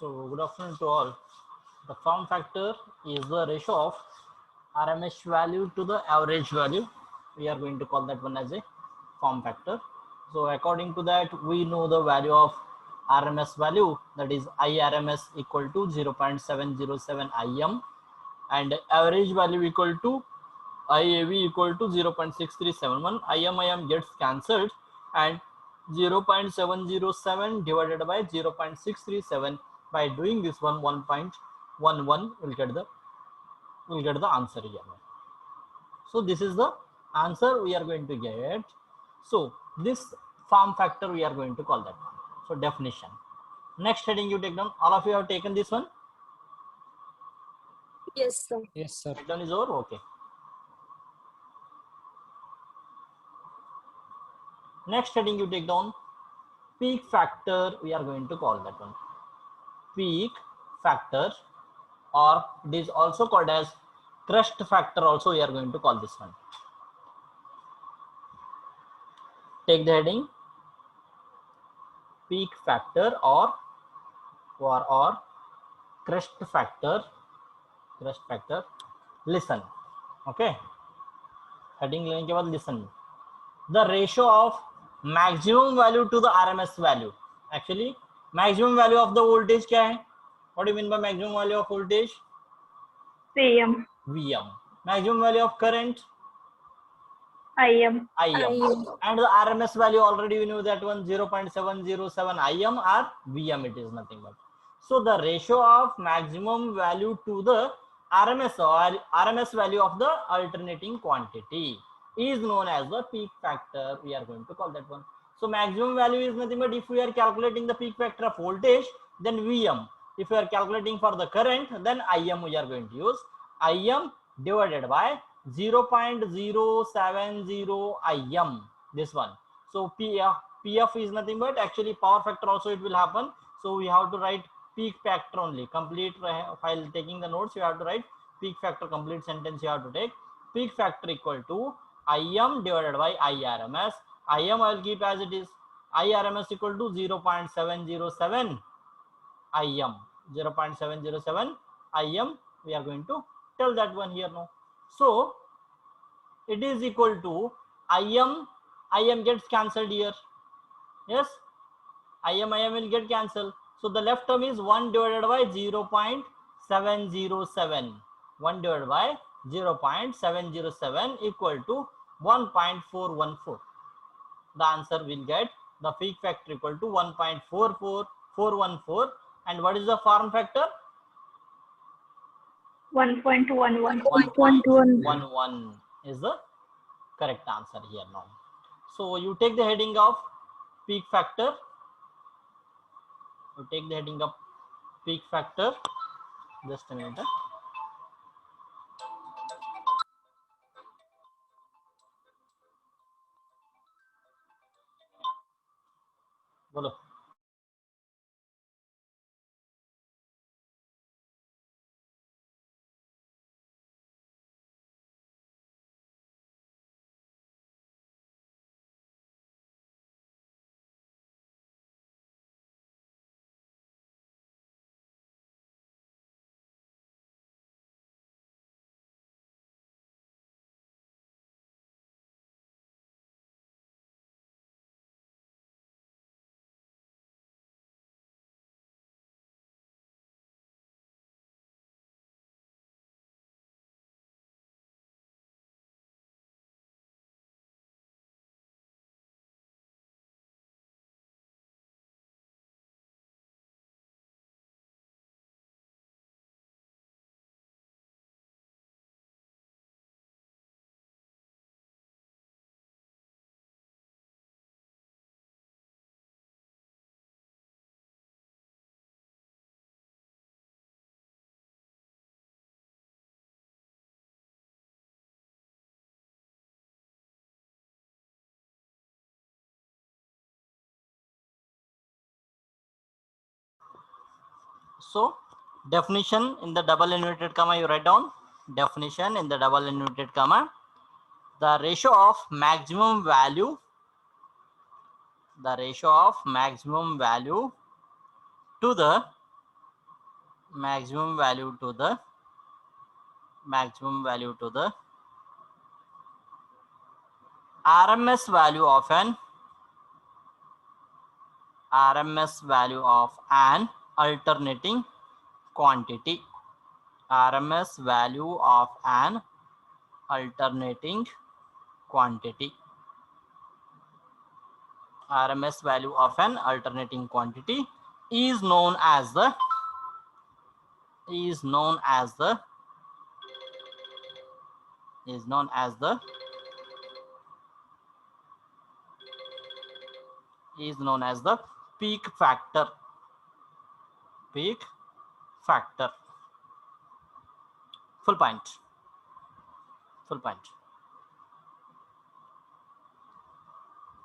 So good afternoon to all. The form factor is the ratio of RMS value to the average value. We are going to call that one as a form factor. So according to that, we know the value of RMS value, that is IRMS equal to 0.707 IM, and average value equal to IAV equal to 0.6371. IM gets cancelled and 0.707 divided by 0.637. By doing this one, 1.11 will get the answer here. So this is the answer we are going to get. So this form factor we are going to call that one. So definition. Next heading you take down. All of you have taken this one? Yes, sir. Yes, sir. Write down is over. Okay. Next heading you take down peak factor, we are going to call that one. Peak factor, or it is also called as crest factor, also we are going to call this one. Take the heading peak factor or crest factor. Listen, okay. Heading लेने के बाद listen. The ratio of maximum value to the RMS value. Actually, maximum value of the voltage क्या है? What do you mean by maximum value of voltage? VM. VM. Maximum value of current? IM. IM. And the RMS value already we know that one 0.707 IM or VM, it is nothing but. So the ratio of maximum value to the RMS or RMS value of the alternating quantity is known as the peak factor. We are going to call that one. So maximum value is nothing but if we are calculating the peak factor of voltage, then VM. If we are calculating for the current, then IM we are going to use. IM divided by 0.070 IM, this one. So PF is nothing but actually power factor also it will happen. So we have to write peak factor only. Complete while taking the notes, you have to write peak factor, complete sentence you have to take. Peak factor equal to IM divided by IRMS. IM I will keep as it is. IRMS equal to 0.707 IM. 0.707 IM. We are going to tell that one here now. So it is equal to IM gets cancelled here. Yes, IM will get cancelled. So the left term is 1 divided by 0.707. 1 divided by 0.707 equal to 1.414. The answer will get the peak factor equal to 1.44414. And what is the form factor? 1.11. 1.11 is the correct answer here now. So you take the heading of peak factor. You take the heading of peak factor. Just a minute. बोलो. So definition in the double inverted comma you write down. Definition in the double inverted comma. The ratio of maximum value. The ratio of maximum value to the maximum value to the RMS value of an alternating quantity. RMS value of an alternating quantity. RMS value of an alternating quantity is known as the peak factor. Full point.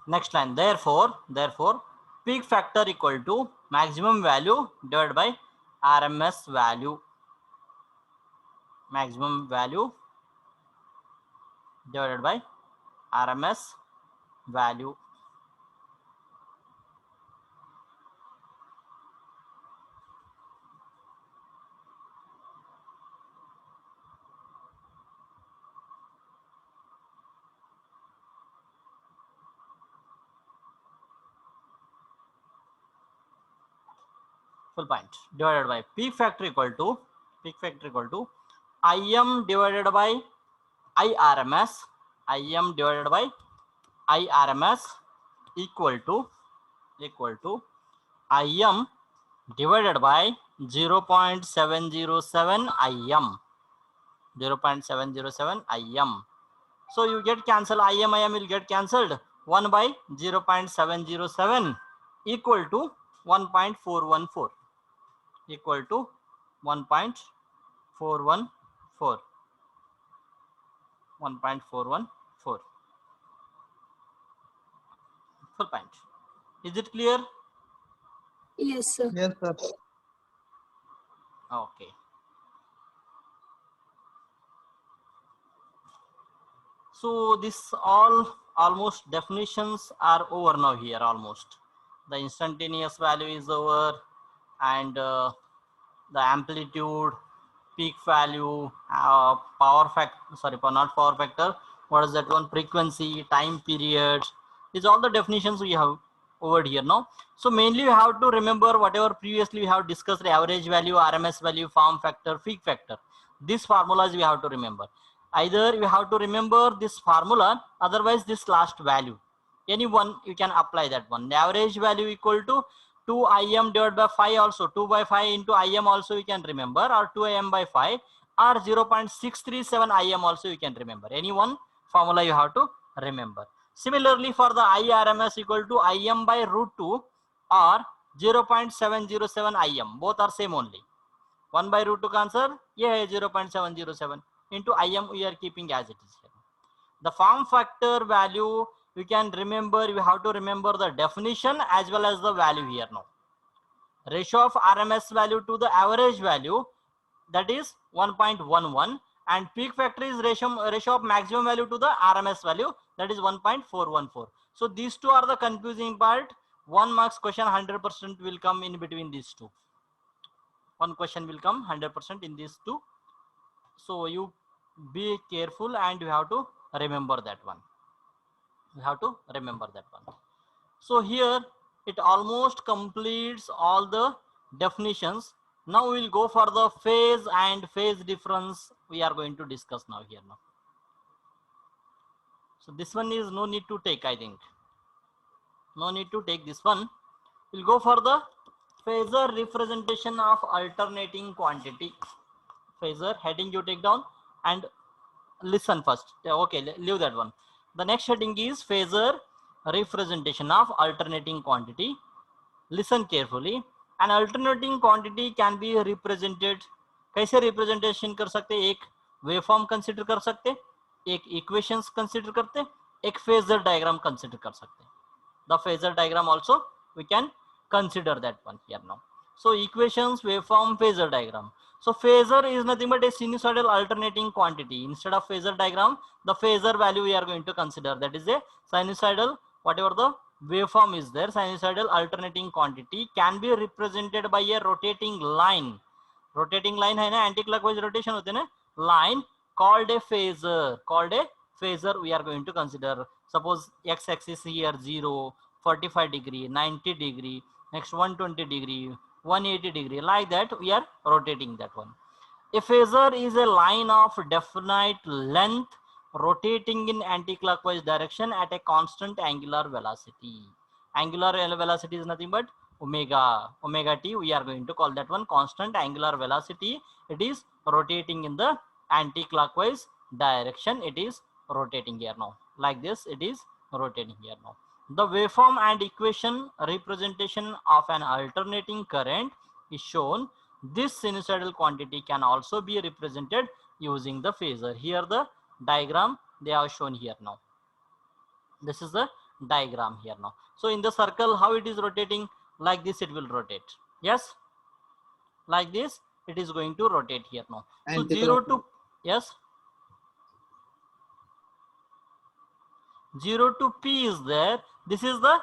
Next line. Therefore, peak factor equal to maximum value divided by RMS value. Maximum value divided by RMS value. Full point. Divided by peak factor equal to IM divided by IRMS. IM divided by IRMS equal to IM divided by 0.707 IM. 0.707 IM. So you get cancel, IM will get cancelled. 1 by 0.707 equal to 1.414. Equal to 1.414. 1.414. Full point. Is it clear? Yes, sir. Yes, sir. Okay. So this almost definitions are over now here. Almost the instantaneous value is over, and the amplitude, peak value, power factor, sorry, not power factor, what is that one, frequency, time period, these all the definitions we have over here now. So mainly you have to remember whatever previously we have discussed: average value, RMS value, form factor, peak factor. These formulas we have to remember. Either you have to remember this formula, otherwise this last value, any one you can apply that one. The average value equal to 2 IM divided by 5, also 2 by 5 into IM also you can remember, or 2 IM by 5, or 0.637 IM also you can remember. Any one formula you have to remember. Similarly, for the IRMS equal to IM by root 2 or 0.707 IM, both are same only. 1 by root 2 cancel, yeah, 0.707 into IM we are keeping as it is here. The form factor value you can remember, you have to remember the definition as well as the value here now. Ratio of RMS value to the average value, that is 1.11, and peak factor is ratio of maximum value to the RMS value, that is 1.414. So these two are the confusing part. 1 marks question 100% will come in between these two. One question will come 100% in these two. So you be careful and you have to remember that one. So here it almost completes all the definitions. Now we will go for the phase and phase difference we are going to discuss now here now. So this one is no need to take, I think. No need to take this one. We'll go for the phasor representation of alternating quantity. Phasor heading you take down and listen first. Okay, leave that one. The next heading is phasor representation of alternating quantity. Listen carefully. An alternating quantity can be represented. कैसे representation कर सकते? एक waveform consider कर सकते, एक equations consider करते, एक phasor diagram consider कर सकते. The phasor diagram also we can consider that one here now. So equations, waveform, phasor diagram. So phasor is nothing but a sinusoidal alternating quantity. Instead of phasor diagram, the phasor value we are going to consider. That is a sinusoidal, whatever the waveform is there, sinusoidal alternating quantity can be represented by a rotating line. Rotating line है ना, anti clockwise rotation होते हैं ना, line called a phasor we are going to consider. Suppose x axis here 0, 45 degree, 90 degree, next 120 degree, 180 degree, like that we are rotating that one. A phasor is a line of definite length rotating in anti-clockwise direction at a constant angular velocity. Angular velocity is nothing but omega t. We are going to call that one constant angular velocity. It is rotating in the anti-clockwise direction. It is rotating here now. Like this, it is rotating here now. The waveform and equation representation of an alternating current is shown. This sinusoidal quantity can also be represented using the phasor. Here the diagram they are shown here now. This is the diagram here now. So in the circle, how it is rotating? Like this it will rotate. Yes, like this it is going to rotate here now. So 0 to, yes, 0 to p is there. This is the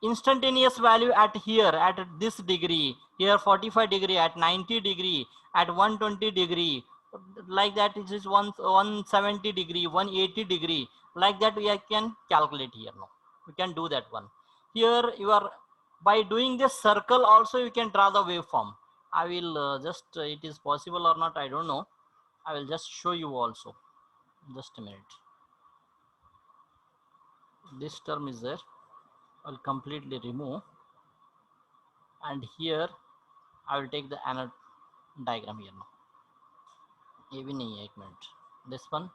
instantaneous value at here, at this degree, here 45 degree, at 90 degree, at 120 degree, like that it is 170 degree, 180 degree, like that we can calculate here now. We can do that one. Here you are, by doing this circle also you can draw the waveform. I will just, it is possible or not, I don't know. I will just show you also. Just a minute. This term is there. I'll completely remove, and here I will take the anode diagram here now. Even a minute. This one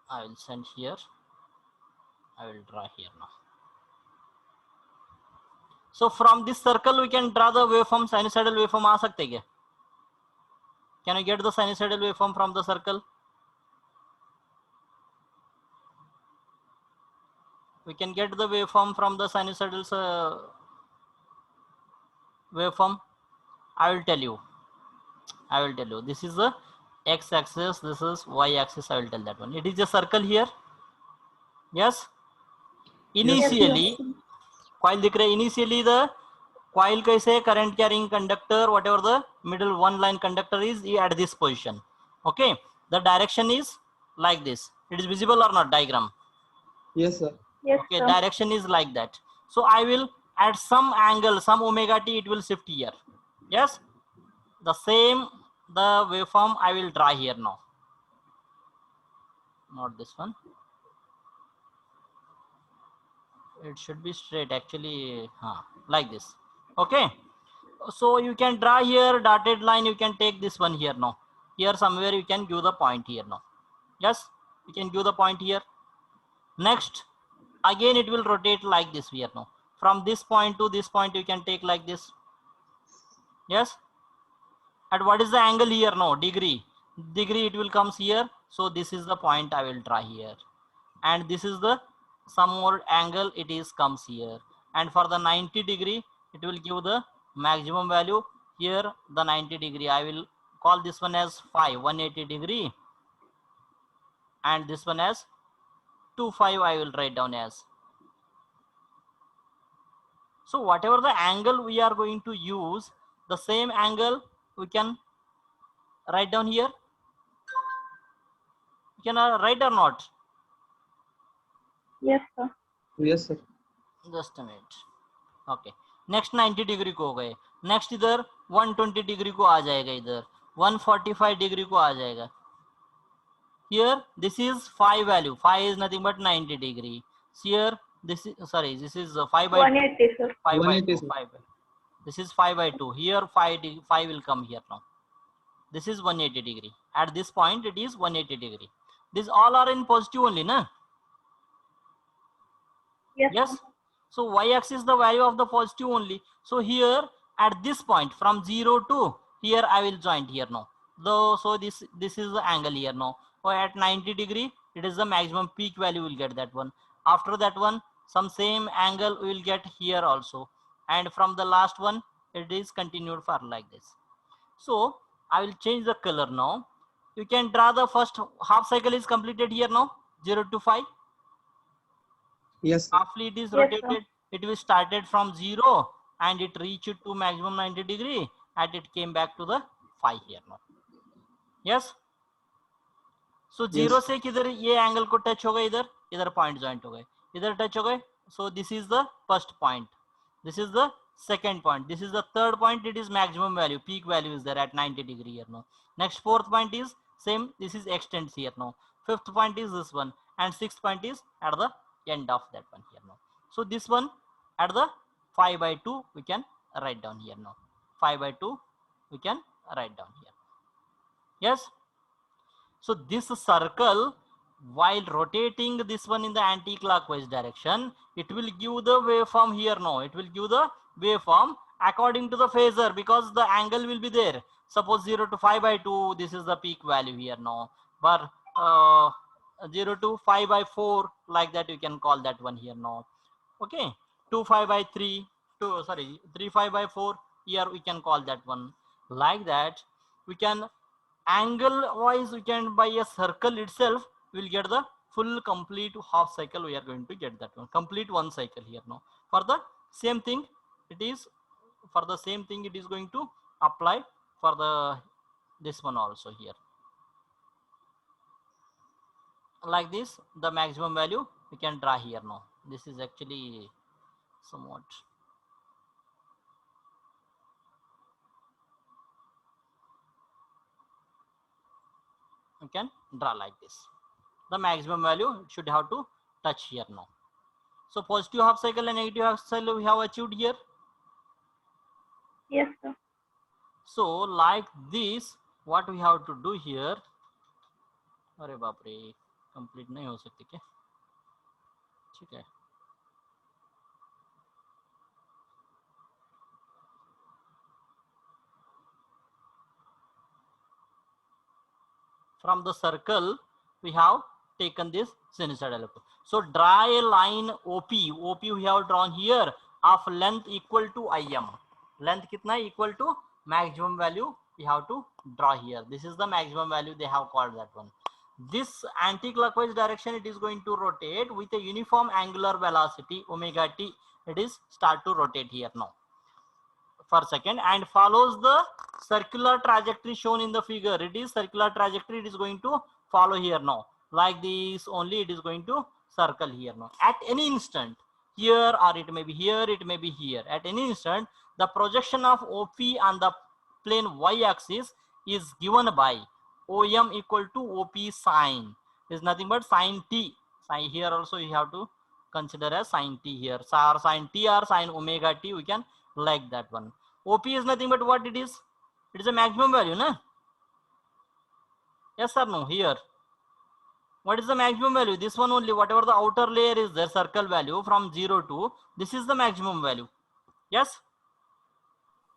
I will send here. I will draw here now. So from this circle we can draw the waveform, sinusoidal waveform aa sakte kya? Can you get the sinusoidal waveform from the circle? We can get the waveform from the sinusoidal waveform. I will tell you. This is the x-axis, this is y-axis. I will tell that one. It is a circle here. Yes. Initially, coil दिख रहा है. Initially the coil कैसे, current carrying conductor, whatever the middle one line conductor is at this position. Okay. The direction is like this. It is visible or not, diagram? Yes, sir. Yes, Okay, sir. direction is like that. So I will, at some angle, some omega t, it will shift here. Yes, the same, the waveform I will draw here now. Not this one. It should be straight actually, like this. Okay, so you can draw here dotted line. You can take this one here now. Here somewhere you can give the point here now. Yes, you can give the point here. Next, again it will rotate like this here now. From this point to this point you can take like this. Yes, at what is the angle here now? Degree it will comes here. So this is the point I will draw here, and this is the some more angle, it is comes here, and for the 90 degree it will give the maximum value here. The 90 degree I will call this one as 180 degree, and this one as 25 I will write down as. So whatever the angle we are going to use, the same angle we can write down here. You can write or not? Yes, sir. Yes, sir. Just a minute. Okay, next 90 degree को हो गए. Next इधर 120 degree को आ जाएगा, इधर 145 degree को आ जाएगा. Here this is 5 value. 5 is nothing but 90 degree. Here this is, sorry, this is 5 by 180, sir. 5 by 180, 2. sir. 5. This is 5 by 2. Here 5 will come here now. This is 180 degree. At this point it is 180 degree. These all are in positive only, na? Yes, Yes. sir. So y-axis is the value of the positive only. So here at this point from 0 to here I will join here now. Though, so this is the angle here now. So at 90 degree it is the maximum peak value, will get that one. After that one, some same angle we will get here also, and from the last one it is continued for like this. So I will change the color now. You can draw the first half cycle is completed here now, 0 to 5. Yes, sir. Halfly it is Yes, sir. rotated. It will started from 0 and it reached to maximum 90 degree. and it came back to the phi here now. Yes. So Yes. 0 से किधर ये angle को touch हो गए, इधर point joint हो गए, इधर टच हो गए. So this is the first point, this is the second point, this is the third point. It is maximum value, peak value is there at 90 degree here now. Next fourth point is same, this is extends here now. Fifth point is this one, and sixth point is at the end of that one here now. So this one at the 5/2 we can write down here now. 5/2 we can write down here. Yes. So this circle, while rotating this one in the anti-clockwise direction, it will give the waveform here now. It will give the waveform according to the phasor, because the angle will be there. Suppose 0 to 5/2, this is the peak value here now. But 0 to 5/4, like that you can call that one here now. Okay, 2 5/3, 3 5/4, here we can call that one. Like that, we can angle wise, we can by a circle itself will get the full complete half cycle. We are going to get that one, complete one cycle here now. For the same thing, it is going to apply for the this one also here. Like this, the maximum value we can draw here now. This is actually somewhat you can draw like this. The maximum value should have to touch here now. So positive half cycle and negative half cycle we have achieved here. Yes, sir. So like this, what we have to do here, अरे बाप रे, complete नहीं हो सकती क्या? ठीक है. From the circle we have taken this sinusoidal. So draw a line OP. OP we have drawn here of length equal to IM. Length kitna equal to maximum value we have to draw here. This is the maximum value they have called that one. This anti-clockwise direction, it is going to rotate with a uniform angular velocity omega t. It is start to rotate here now for second, and follows the circular trajectory shown in the figure. It is circular trajectory, it is going to follow here now. Like this only, it is going to circle here now. At any instant, here, or it may be here, it may be here. At any instant, the projection of OP on the plane y-axis is given by OM equal to OP sine. Is nothing but sine t. Sine here also you have to consider as sine t here. So sine t or sine omega t, we can like that one. OP is nothing but what it is? It is a maximum value, na? Yes or no? Here, what is the maximum value? This one only, whatever the outer layer is there, circle value from 0 to, this is the maximum value. Yes?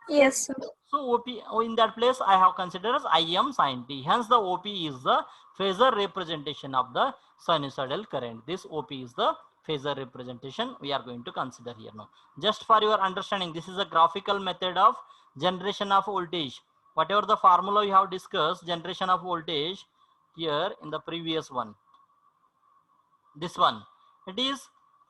Yes, sir. So OP, in that place I have considered as IM sin t. Hence the OP is the phasor representation of the sinusoidal current. This OP is the phasor representation we are going to consider here now. Just for your understanding, this is a graphical method of generation of voltage. Whatever the formula we have discussed, generation of voltage here in the previous one, this one, it is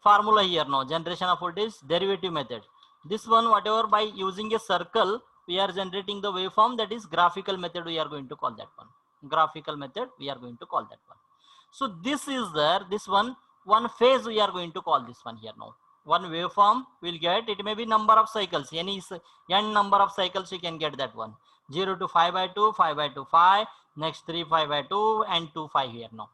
formula here now, generation of voltage derivative method. This one, whatever by using a circle we are generating the waveform, that is graphical method we are going to call that one. Graphical method we are going to call that one. So this is there, this one phase we are going to call this one here now. One waveform will get, it may be number of cycles, any n number of cycles you can get that one. 0 to 5/2, 5/2, 5, next 3 5/2 and 2 5 here now.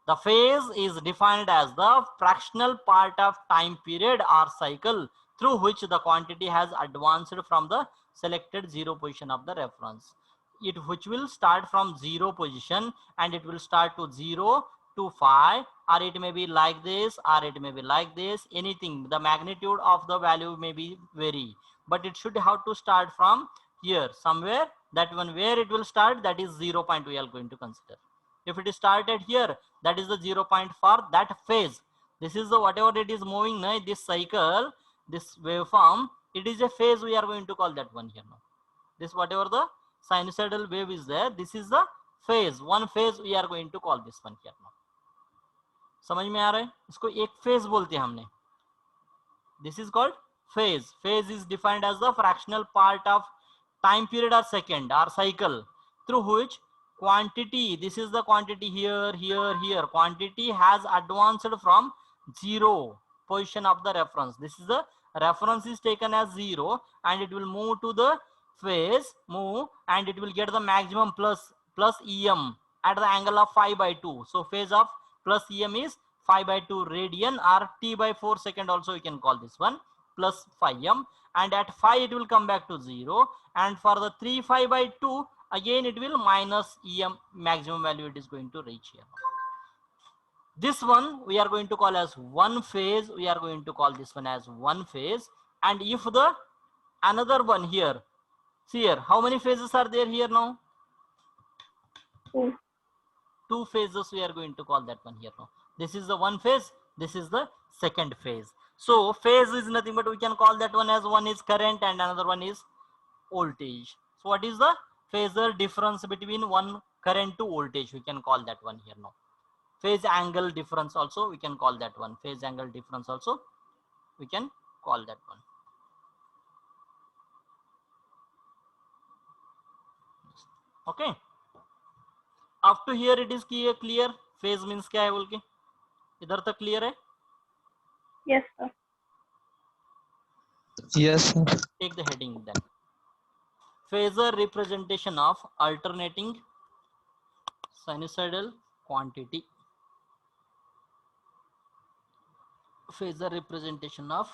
The phase is defined as the fractional part of time period or cycle through which the quantity has advanced from the selected 0 position of the reference. It which will start from 0 position and it will start to 0 to 5, or it may be like this, or it may be like this, anything. The magnitude of the value may be vary, but it should have to start from here somewhere. That one where it will start, that is 0 point we are going to consider. If it is started here, that is the 0 point for that phase. This is the whatever it is moving now, this cycle, this waveform, it is a phase we are going to call that one here now. This whatever the sinusoidal wave is there, this is the phase, one phase we are going to call this one here now. समझ में आ रहा है? इसको एक phase बोलते हैं हमने. This is called phase. Phase is defined as the fractional part of time period or second or cycle through which quantity, this is the quantity here, here, here, quantity has advanced from 0 position of the reference. This is the reference is taken as 0 and it will move to the phase, move, and it will get the maximum plus em at the angle of 5/2. So phase of plus em is 5/2 radian or t by 4 second also you can call this one, plus 5m, and at 5 it will come back to 0, and for the 3 5/2 again it will minus em, maximum value it is going to reach here. This one we are going to call as one phase, we are going to call this one as one phase. And if the another one here, see here, how many phases are there here now? Two. Two phases we are going to call that one here now. This is the one phase, this is the second phase. So phase is nothing but we can call that one as one is current and another one is voltage. So what is the phasor difference between one current to voltage? We can call that one here now. Phase angle difference also we can call that one. Phase angle difference also we can call that one. Okay. Up to here it is clear. Phase means क्या है बोल के इधर तक clear है? Yes, sir. Yes, sir. Take the heading then. Phasor representation of alternating sinusoidal quantity. Phasor representation of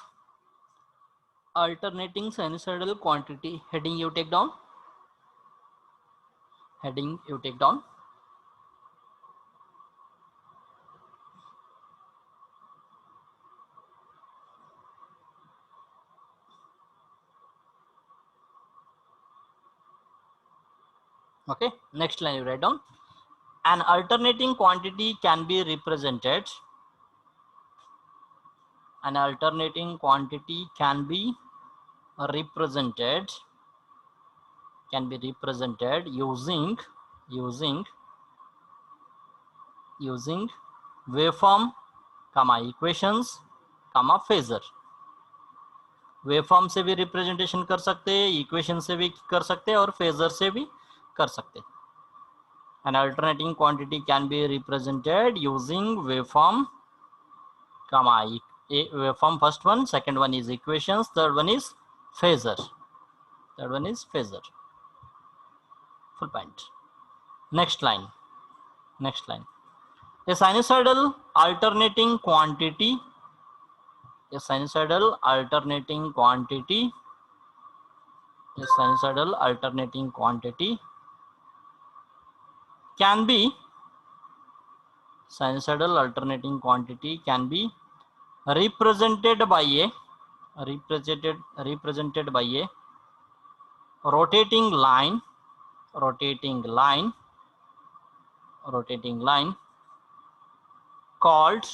alternating sinusoidal quantity. Heading you take down. Heading you take down. Okay, next line you write down. An alternating quantity can be represented. An alternating quantity can be represented using waveform, equations, phasor. Waveform से भी representation कर सकते हैं, equation से भी कर सकते हैं और फेजर से भी कर सकते हैं. An alternating quantity can be represented using waveform, waveform first one, second one is equations, third one is phasor. Full point. Next line. A sinusoidal alternating quantity. A sinusoidal alternating quantity can be represented by a rotating line called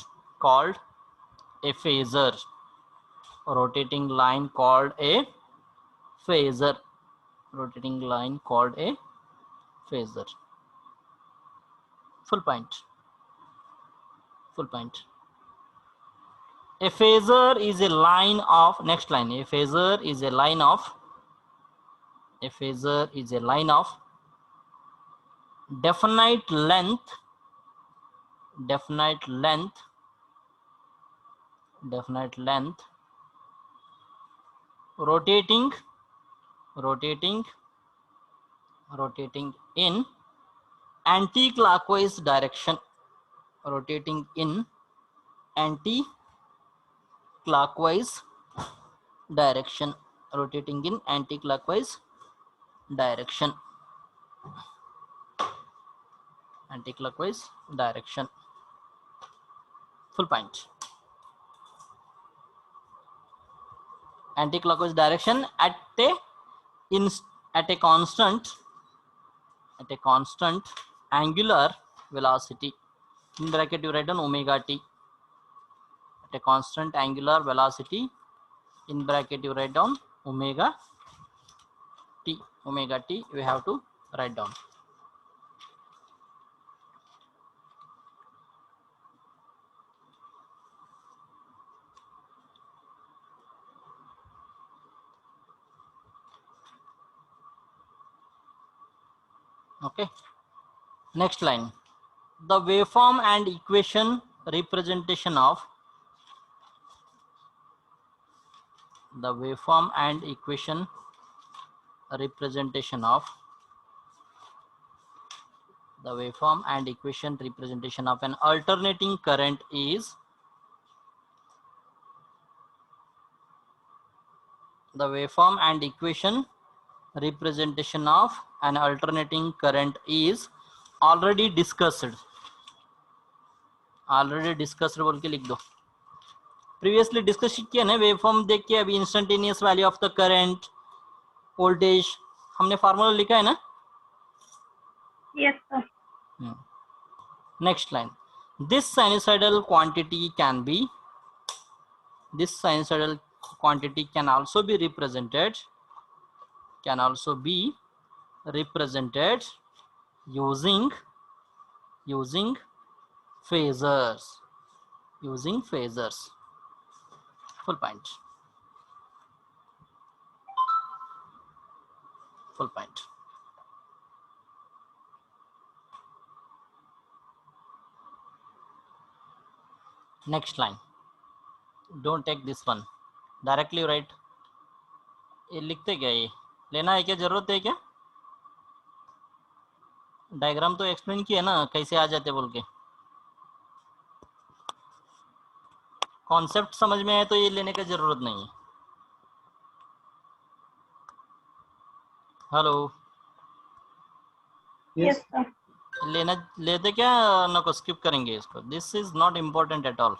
a phasor. Rotating line called a phasor. Full point. A phasor is a line of, next line, a phasor is a line of definite length rotating in anti-clockwise direction. Anti-clockwise direction. Full point. Anti-clockwise direction at a constant angular velocity. In bracket you write down omega t. At a constant angular velocity, in bracket you write down omega t. We have to write down. Okay, next line. The waveform and equation representation of the waveform and equation representation of the waveform and equation representation of an alternating current is the waveform and equation representation of an alternating current is already discussed बोल के लिख दो previously discuss किया ना waveform देख के अभी instantaneous value of the current voltage हमने फार्मूला लिखा है ना Yes, sir. Next line this sinusoidal quantity can also be represented using phasors full point next line don't take this one directly write ये लिखते क्या ये लेना है क्या जरूरत है क्या डायग्राम तो एक्सप्लेन किया ना कैसे आ जाते बोल के कॉन्सेप्ट समझ में आए तो ये लेने का जरूरत नहीं है हेलो Yes, sir. लेना लेते क्या नको स्किप करेंगे इसको this is not important at all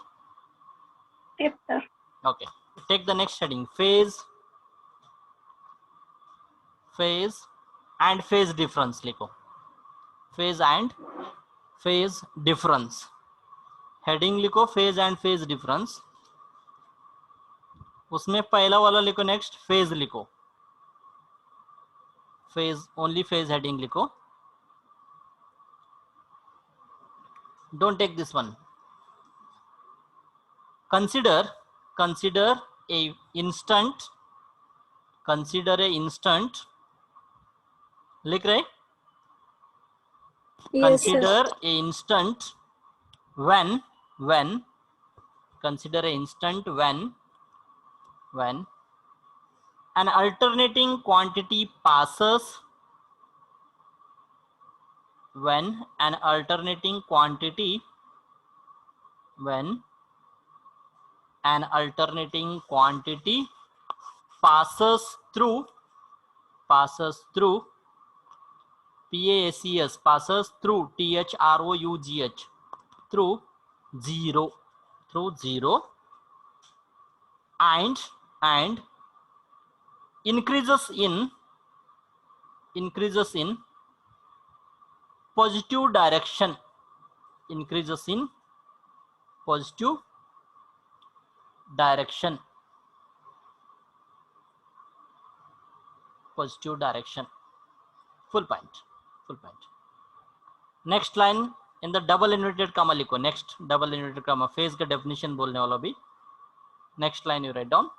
Yes, sir. Okay take the next heading phase and phase difference लिखो phase and phase difference heading लिखो फेज एंड फेज डिफरेंस उसमें पहला वाला लिखो नेक्स्ट फेज लिखो फेज ओनली फेज हेडिंग लिखो don't take this one consider a instant लिख रहे Yes, consider sir. a instant when consider a instant when an alternating quantity passes when an alternating quantity passes through passes through through zero and increases in positive direction full point next line in the double inverted comma लिखो next double inverted comma phase का definition बोलने वाला भी next line you write down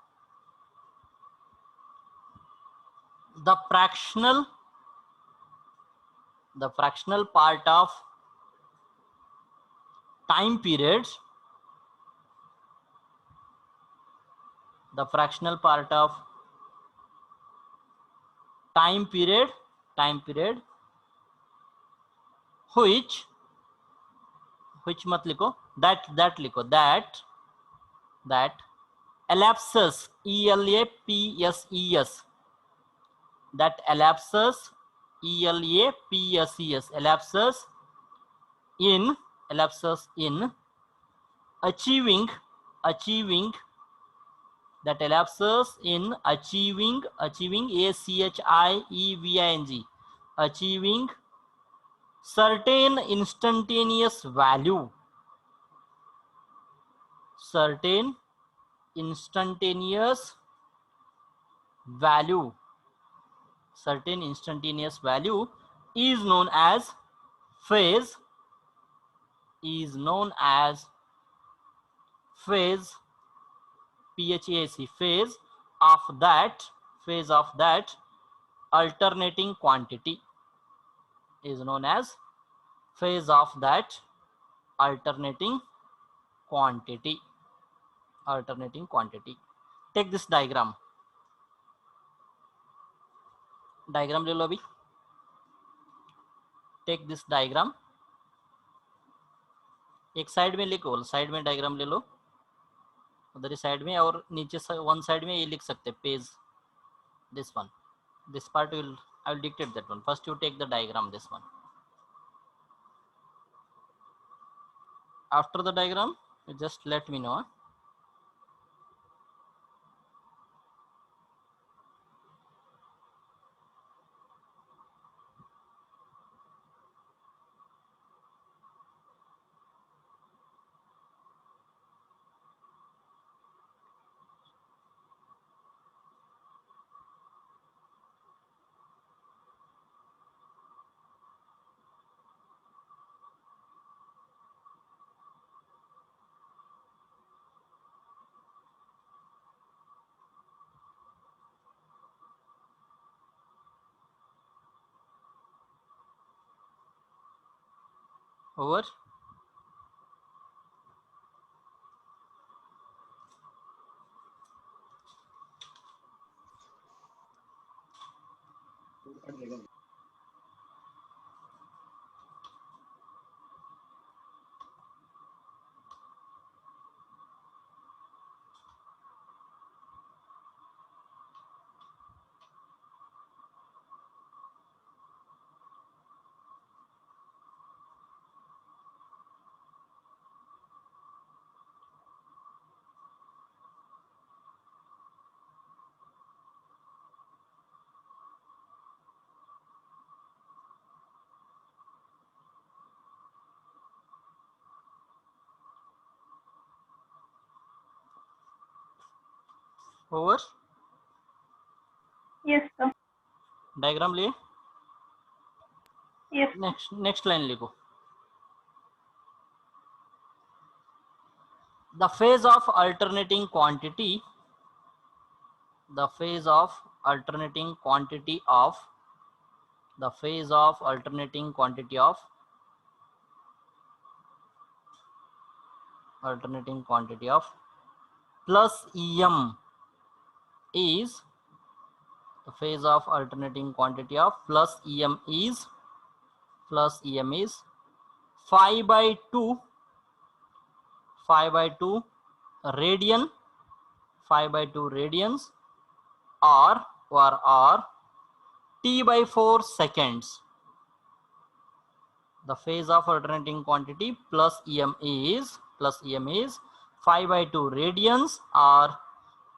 the fractional part of time period which मत लिखो that लिखो that elapses ELAPSES that elapses ELAPSES elapses in achieving that elapses in achieving ACHIEVING achieving certain instantaneous value is known as phase PHAC phase of that alternating quantity is known as phase of that alternating quantity. Alternating quantity. Take this diagram. Diagram ले लो अभी. Take this diagram. एक side में लिखो, side में diagram ले लो उधर ही side में, और नीचे वन साइड में ये लिख सकते page. This one, this part will I will dictate that one. First you take the diagram, this one. After the diagram you just let me know. Over. Over. Yes, sir. Diagram लिए. Yes. Next line लिखो. The phase of alternating quantity. The phase of alternating quantity of. The phase of alternating quantity of. Alternating quantity of plus EM is. The phase of alternating quantity of plus EM is. Plus EM is 5 by 2. 5 by 2 radian. 5 by 2 radians or t by 4 seconds. The phase of alternating quantity plus EM is 5 by 2 radians or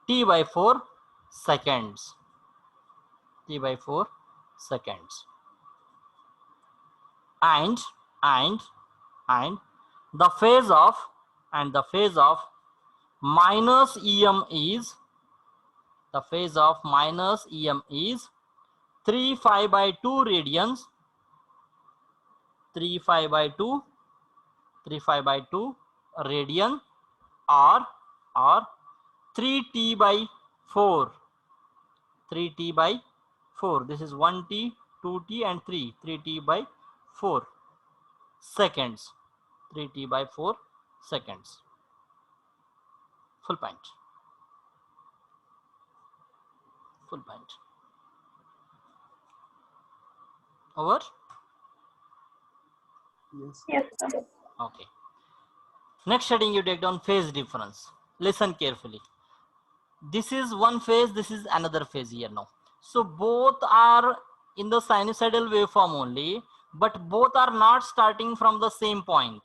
t by 4 seconds. T by 4 seconds. And the phase of minus EM is. The phase of minus EM is 3 5 by 2 radians. 3 5 by 2 radian or 3t by 4. 3t by 4. This is 1t, 2t and 3t by 4 seconds. 3t by 4 seconds. Full point. Full point. Over. Yes. Yes, sir. Okay. Next heading you take down phase difference. Listen carefully. This is one phase, this is another phase here now. So both are in the sinusoidal waveform only, but both are not starting from the same point.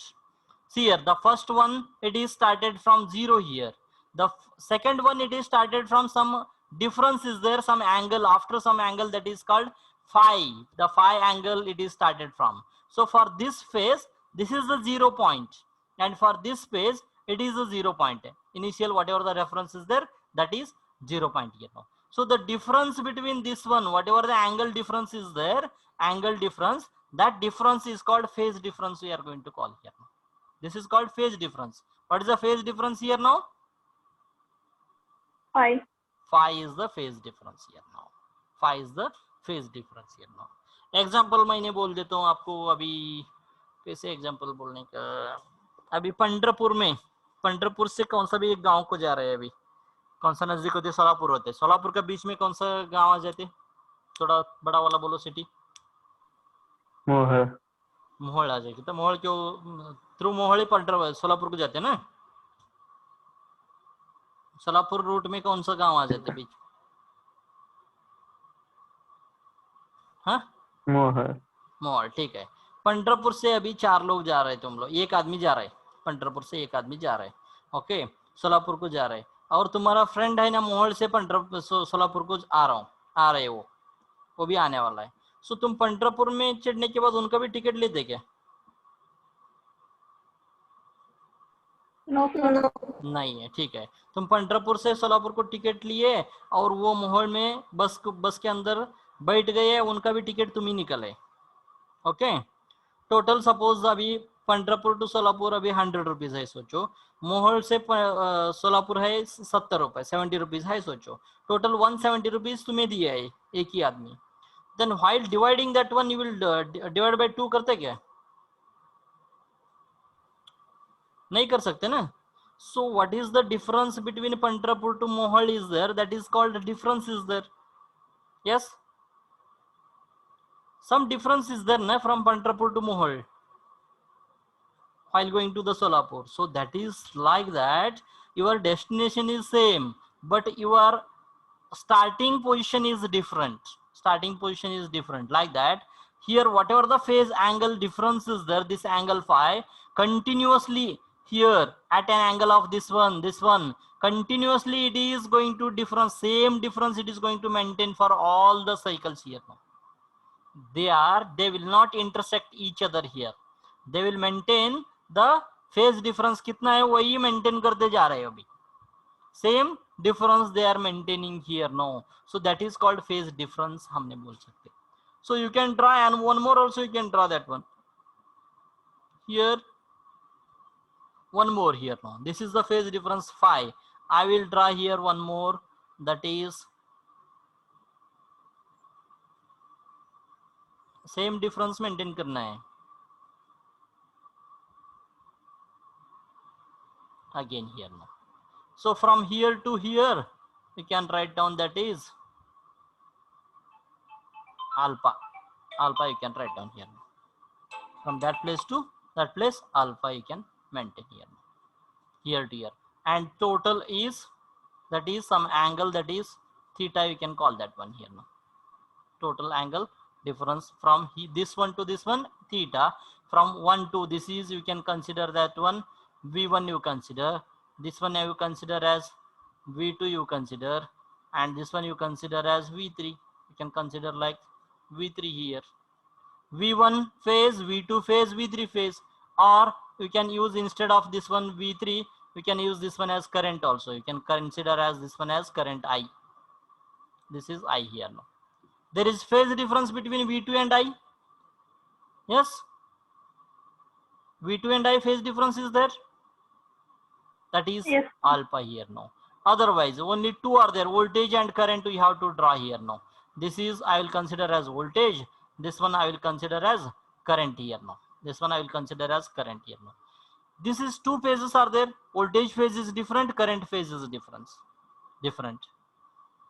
See here, the first one, it is started from 0 here. The second one, it is started from some difference is there, some angle, after some angle that is called phi. The phi angle it is started from. So for this phase, this is the 0 point. And for this phase, it is a 0 point. Initial, whatever the reference is there, that is 0 point here now. So the difference between this one, whatever the angle difference is there, angle difference, that difference is called phase difference we are going to call here now. This is called phase difference. What is the phase difference here now? Phi. Phi is the phase difference here now. Phi is the phase difference here now. Example मैंने बोल देता हूँ आपको अभी, कैसे example बोलने का। अभी पंढरपुर से कौन सा भी एक गांव को जा रहे हैं, अभी कौन सा नजदीक होते, सोलापुर होते, सोलापुर के बीच में कौन सा गांव आ जाते, थोड़ा बड़ा वाला बोलो सिटी। मोहर। मोहोळ आ जाएगी, तो मोहोळ क्यों, थ्रू मोहोळ ही पंढरपुर सोलापुर को जाते हैं ना। सोलापुर रूट में कौन सा गांव आ जाते बीच। हाँ मोहर। मोहोळ, ठीक है। पंढरपुर से अभी 4 लोग जा रहे हैं, तुम लोग, एक आदमी जा रहा है पंढरपुर से, एक आदमी जा रहा है, ओके, सोलापुर को जा रहा है, और तुम्हारा फ्रेंड है ना मोहोळ से पंढरपुर सोलापुर को आ रहे वो भी आने वाला है। सो तुम पंढरपुर में चढ़ने के बाद उनका भी टिकट लेते क्या। No sir. नहीं है, ठीक है। तुम पंढरपुर से सोलापुर को टिकट लिए और वो मोहोळ में बस के अंदर बैठ गए, उनका भी टिकट तुम ही निकले, ओके। टोटल सपोज अभी पंढरपुर टू सोलापुर अभी 100 रुपीज है, सोचो। मोहोळ से सोलापुर है 70 रुपए, 70 रुपीज है, सोचो। टोटल 170 रुपीज तुम्हें दिए है एक ही आदमी। Then while dividing that one you will divide by 2 करते क्या, नहीं कर सकते ना। So what is the difference between Pandharpur to Mohol is there, that is called difference is there, yes, some difference is there na from Pandharpur to Mohoळ while going to the Solapur. So that is like that your destination is same but your starting position is different, like that. Here whatever the phase angle difference is there, this angle phi continuously here at an angle of this one continuously it is going to difference, same difference it is going to maintain for all the cycles here now. They will not intersect each other here, they will maintain the phase difference कितना है वही maintain करते जा रहे हैं अभी, same difference they are maintaining here now. So that is called phase difference हमने बोल सकते. So you can try, and one more also you can draw that one here, one more here now. This is the phase difference phi. I will draw here one more, that is same difference maintain करना है। Again here now. So from here to here you can write down, that is alpha you can write down here now. From that place to that place alpha you can maintain here now, here to here, and total is, that is some angle, that is theta, you can call that one here now. Total angle difference from this one to this one, theta. From 1 to this is, you can consider that one V1, you consider this one, you consider as V2, you consider, and this one you consider as V3. You can consider like V3 here, V1 phase, V2 phase, V3 phase, or you can use, instead of this one V3, you can use this one as current also. You can consider as this one as current I. This is I here now. There is phase difference between V2 and I. Yes, V2 and I phase difference is there. That is Yes. alpha here now. Otherwise, only two are there, voltage and current. We have to draw here now. This is, I will consider as voltage. This one I will consider as current here now. This one I will consider as current here now. This is two phases are there. Voltage phase is different, current phase is different.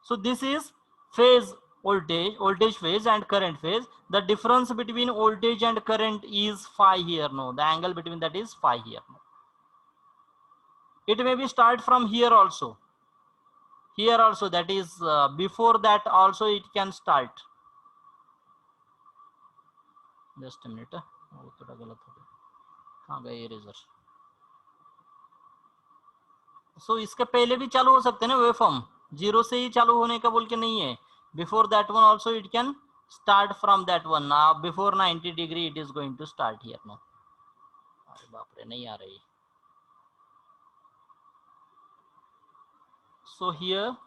So this is phase voltage phase and current phase. The difference between voltage and current is phi here now. The angle between that is phi here now. It may be start from here also, that is before that also it can start. Just a minute, थोड़ा गलत हो गया, कहाँ गया eraser. सो इसके पहले भी चालू हो सकते हैं ना वेव फॉर्म, जीरो से ही चालू होने का बोल के नहीं है। Before that one also it can start from that one. Before 90 degree it is going to start here no. अरे बाप रे, नहीं आ रही। So here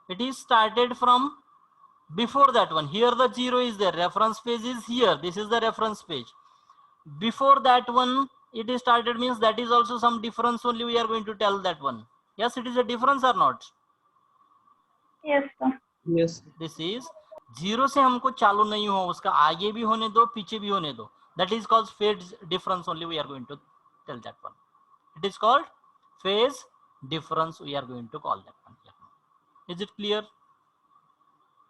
it is started from before that one. Here the zero is there, reference page is here, this is the reference page. Before that one it is started means that is also some difference only we are going to tell that one. Yes, it is a difference or not? Yes, sir. Yes. This is zero से हमको चालू नहीं हो, उसका आगे भी होने दो पीछे भी होने दो. That is called phase difference only we are going to tell that one. It is called phase difference we are going to call that one. Is it clear?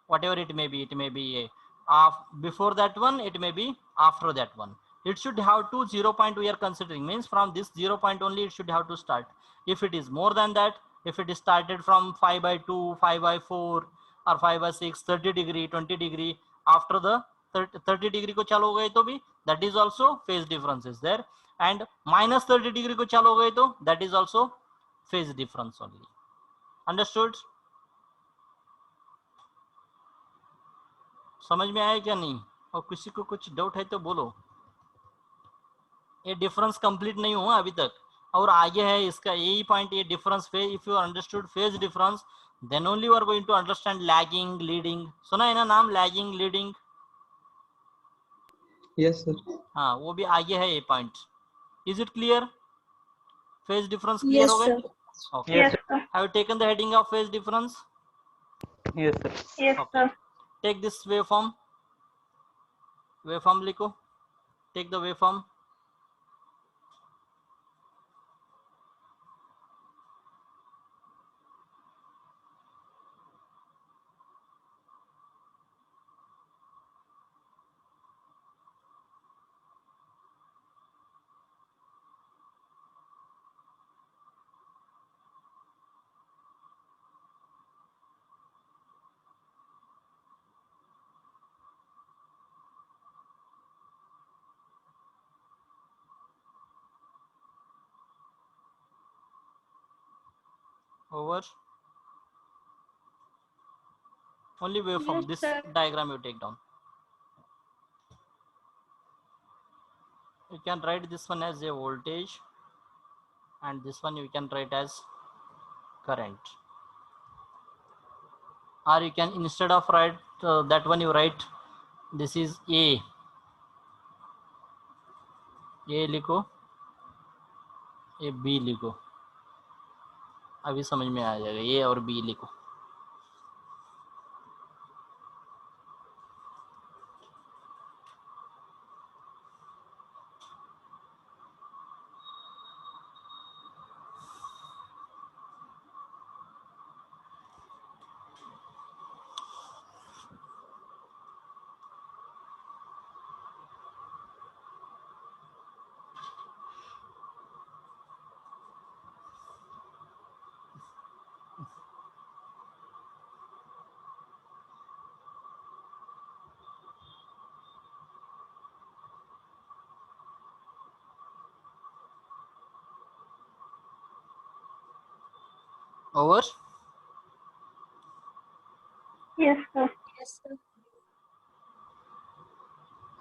Whatever it may be before that one, it may be after that one. It should have two 0 point we are considering, means from this 0 point only it should have to start. If it is more than that, if it is started from 5/2, 5/4 or 5/6, 30 degree, 20 degree, after the 30 degree को चालू हो गए तो भी, that is also phase difference is there, and minus 30 degree को चालू हो गए तो that is also phase difference only. Understood? समझ में आया क्या नहीं? और किसी को कुछ डाउट है तो बोलो. ये डिफरेंस कंप्लीट नहीं हुआ अभी तक और आगे है इसका यही पॉइंट, ये difference phase. If you understood phase difference then only you are going to understand lagging leading. सुना है ना नाम लैगिंग लीडिंग? Yes, sir. हाँ, वो भी आगे है ये point. Is it clear? Phase difference clear Yes, हो गए? sir. Okay. Yes, sir. Have you taken the heading of phase difference? Yes, sir. Yes, Okay. sir. Take this waveform. Waveform लिखो. Take the waveform. Over. Only waveform. Yes, This sir. diagram you take down. You can write this one as a voltage and this one you can write as current, or you can instead of write that one you write this is A लिखो, ये B लिखो. अभी समझ में आ जाएगा. A और B लिखो. Over. Yes, sir. Yes, sir.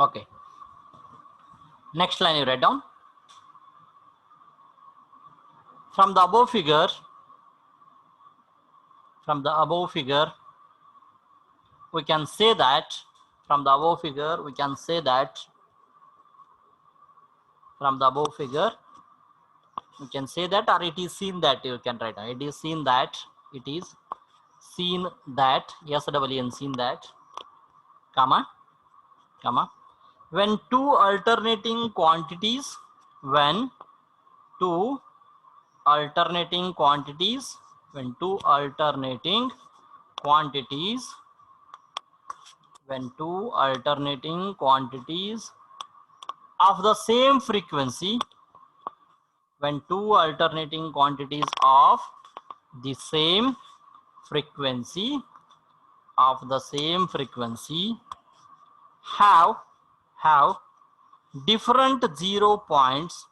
Okay. Next line you write down. From the above figure, we can say that from the above figure we can say that or it is seen that, you can write down. It is seen that yes, double n, seen that, comma when two alternating quantities when two alternating quantities of the same frequency, when two alternating quantities of the same frequency have different 0 points,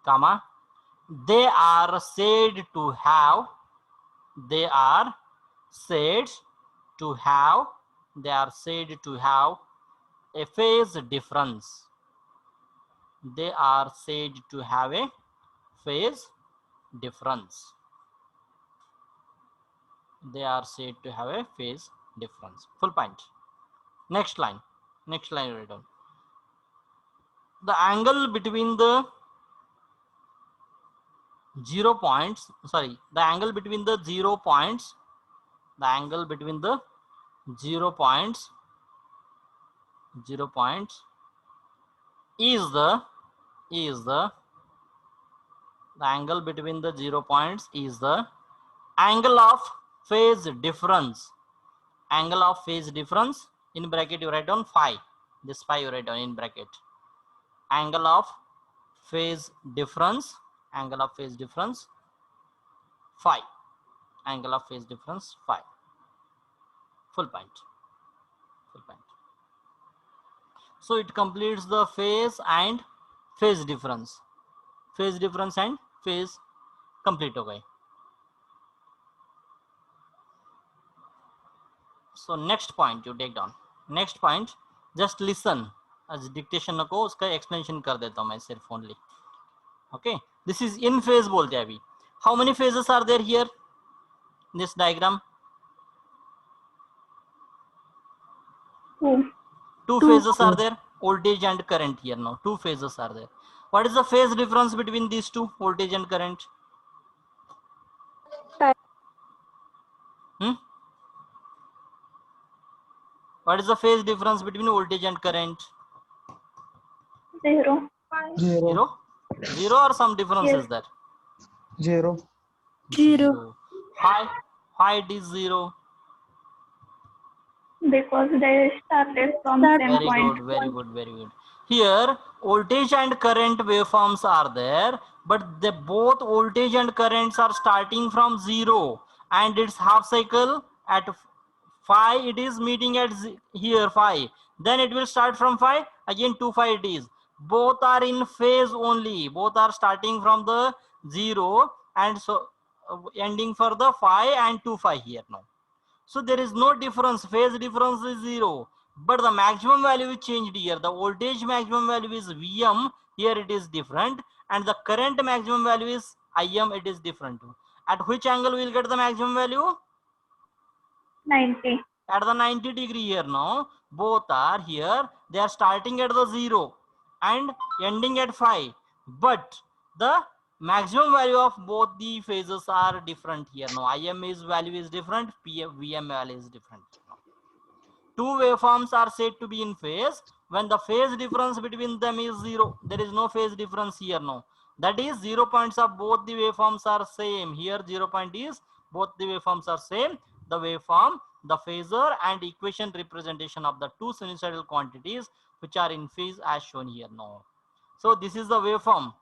comma, they are said to have a phase difference. They are said to have a phase difference. they are said to have a phase difference. Full point. Next line write down. The angle between the 0 points, sorry, the angle between the 0 points, the angle between the 0 points, 0 points is the angle between the 0 points is the angle of phase difference. Angle of phase difference, in bracket you write down phi. This phi you write down in bracket. Angle of phase difference, angle of phase difference phi. Angle of phase difference phi. Full point. Full point. So it completes the phase and phase difference. Phase difference and phase complete हो गए. So next point you take down. Next point, just listen. As dictation नको, उसका explanation कर देता हूँ मैं सिर्फ only. Okay, this is in phase बोलते हैं अभी. How many phases are there here in this diagram? Two phases are there, voltage and current here now. Two phases are there. What is the phase difference between these two, voltage and current? What is the phase difference between voltage and current? 0. Zero? Zero or some difference is there? 0. Zero. Why it is 0? Because they started from same Very point. good, very good, very good. Here, voltage and current waveforms are there, but the both voltage and currents are starting from 0, and its half cycle at phi, it is meeting at here phi. Then it will start from phi, again 2 phi it is. Both are in phase only. Both are starting from the 0 and so ending for the phi and 2 phi here now. So there is no difference, phase difference is 0, but the maximum value is changed here. The voltage maximum value is Vm, here it is different, and the current maximum value is Im, it is different. At which angle we will get the maximum value? 90. At the 90 degree here now. Both are here, they are starting at the 0 and ending at phi, but the maximum value of both the phases are different here now. Im is value is different, Vm value is different. Two waveforms are said to be in phase when the phase difference between them is 0. There is no phase difference here now. That is 0 points of both the waveforms are same. Here 0 point is both the waveforms are same. The waveform, the phasor and equation representation of the two sinusoidal quantities which are in phase as shown here now. So this is the waveform.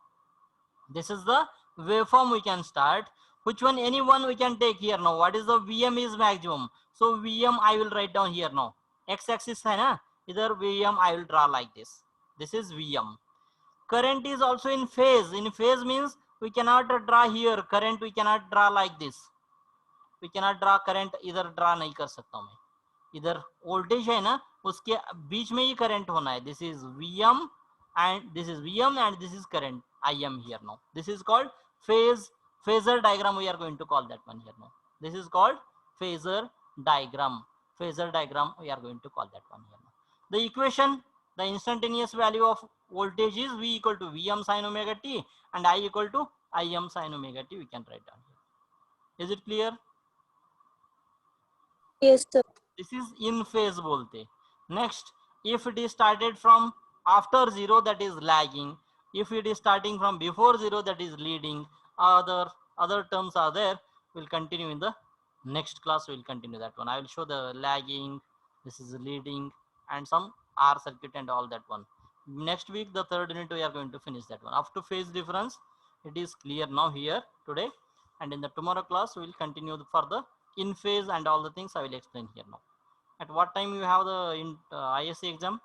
This is the waveform we can start. Which one? Any one we can take here now. What is the Vm is maximum? So Vm I will write down here now. X-axis है ना? Either Vm I will draw like this. This is Vm. Current is also in phase. In phase means we cannot draw here. Current we cannot draw like this. We cannot draw current. इधर draw नहीं कर सकता मैं. इधर voltage है ना? उसके बीच में ही current होना है. This is Vm and this is Vm and this is current. Im here now. This is called phasor diagram. We are going to call that one here now. This is called phasor diagram. Phasor diagram we are going to call that one here now. The equation, the instantaneous value of voltage is V equal to Vm sin omega t and I equal to Im sin omega t. We can write down here. Is it clear? Yes, sir. This is in phase bolte. Next, if it is started from after 0, that is lagging. If it is starting from before 0, that is leading. Other terms are there. We'll continue in the next class. We'll continue that one. I will show the lagging, this is leading, and some R circuit and all that one. Next week, the third unit, we are going to finish that one. Up to phase difference, it is clear now here today. And in the tomorrow class, we will continue further in phase and all the things I will explain here now. At what time you have the ISC exam?